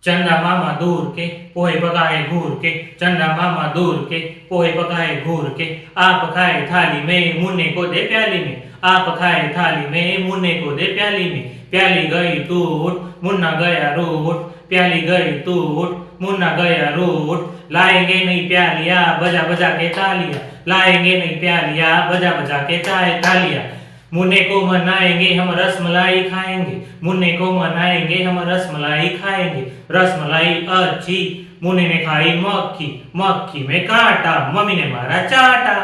चंदा मामा दूर के पोहे पकाए घूर के, चंदा मामा दूर के पोहे पकाए घूर के, आप खाए थाली में मुन्ने को दे प्याली में, आप खाए थाली में मुन्ने को दे प्याली में, प्याली गई टूट मुन्ना गया रूट, प्याली गई टूट मुन्ना गया रूट, लाएंगे नहीं प्यालिया बजा बजा के तालियां, लाएंगे नहीं प्यालिया बजा बजा के तालियां, मुन्ने को मनाएंगे हम रसमलाई खाएंगे, मुन्ने को मनाएंगे हम रसमलाई खाएंगे, रसमलाई अच्छी मुन्ने ने खाई मक्खी, मक्खी में कांटा मम्मी ने मारा चाटा।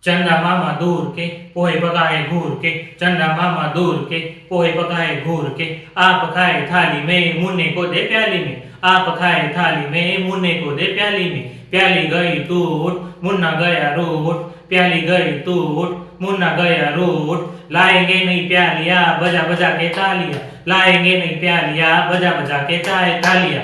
चंदा मामा दूर के पोहे पकाए घूर के, चंदा मामा दूर के पोहे पकाए घूर के, आप खाए थाली में मुन्ने को दे प्याली में, आप खाए थाली में मुन्ने को दे प्याली में, प्याली गई टूट मुन्ना गया रूट, प्याली गई टूट मुन्ना गया रूट, लाएंगे नहीं प्यालिया बजा बजा के तालियां, लाएंगे नहीं प्यालिया बजा बजा के तालियां,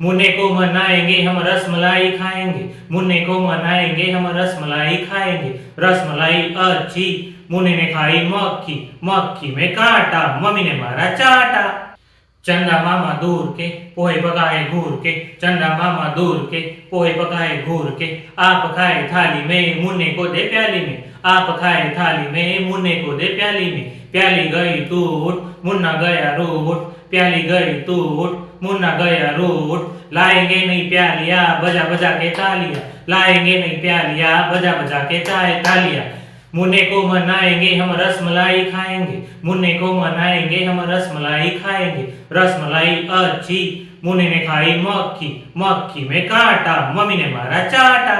मुन्ने को मनाएंगे हम रसमलाई खाएंगे, मुन्ने को मनाएंगे हम रसमलाई खाएंगे, रसमलाई अच्छी मुन्ने ने खाई मक्खी, मक्खी में कांटा मम्मी ने मारा चाटा। चंदा मामा दूर के पोहे पकाए घूर के, चंदा मामा दूर के पोहे पकाए घूर के, आप खाए थाली में मुन्ने को दे प्याली में, आप खाए थाली में मुन्ने को दे प्याली में, प्याली गई टूट मुन्ना गया रूट, प्याली गई टूट मुन्ना गया रूट, लाएंगे नहीं प्यालिया बजा बजा के तालियां, लाएंगे नहीं प्यालिया बजा बजा के तालियां, मुन्ने को मनाएंगे हम रसमलाई खाएंगे, मुन्ने को मनाएंगे हम रसमलाई खाएंगे, रसमलाई अच्छी मुन्ने ने खाई मक्खी, मक्खी में कांटा मम्मी ने मारा चाटा।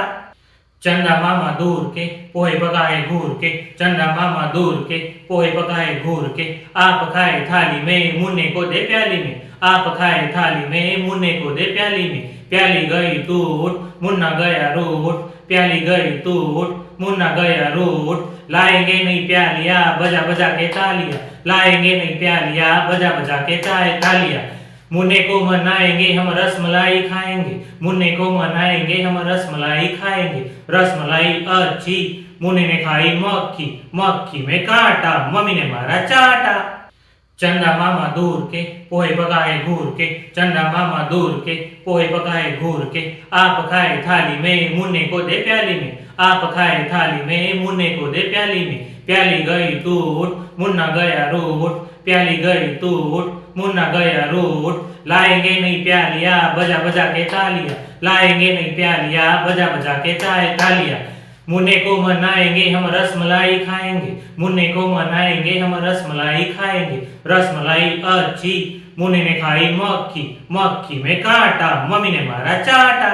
चंदा मामा दूर के पोहे पकाए घूर के, चंदा मामा दूर के पोहे पकाए घूर के, आप खाए थाली में मुन्ने को दे प्याली में, आप खाए थाली में मुन्ने को दे प्याली में, प्याली गई टूट मुन्ना गया रूट, प्याली गई टूट मुन्ना गया रूट, लाएंगे नहीं प्यालिया बजा बजा के तालियां, लाएंगे नहीं प्यालिया बजा बजा के तालियां, मुन्ने को मनाएंगे हम रसमलाई खाएंगे, मुन्ने को मनाएंगे हम रसमलाई खाएंगे, रसमलाई अच्छी मुन्ने ने खाई मक्खी, मक्खी में कांटा मम्मी ने मारा चाटा। चंदा मामा दूर के पोहे पकाए घूर के, चंदा मामा दूर के पोहे पकाए घूर के, आप खाए थाली में मुन्ने को दे प्याली में, आप खाए थाली में मुन्ने को दे प्याली में, प्याली गई टूट मुन्ना गया रूट, प्याली गई टूट मुन्ना गया रूट, लाएंगे नहीं प्यालिया बजा बजा के तालियां, लाएंगे नहीं प्यालिया बजा बजा के तालियां, मुन्ने को मनाएंगे हम रसमलाई खाएंगे, मुन्ने को मनाएंगे हम रसमलाई खाएंगे, रसमलाई अच्छी मुन्ने ने खाई मक्खी, मक्खी में कांटा मम्मी ने मारा चाटा।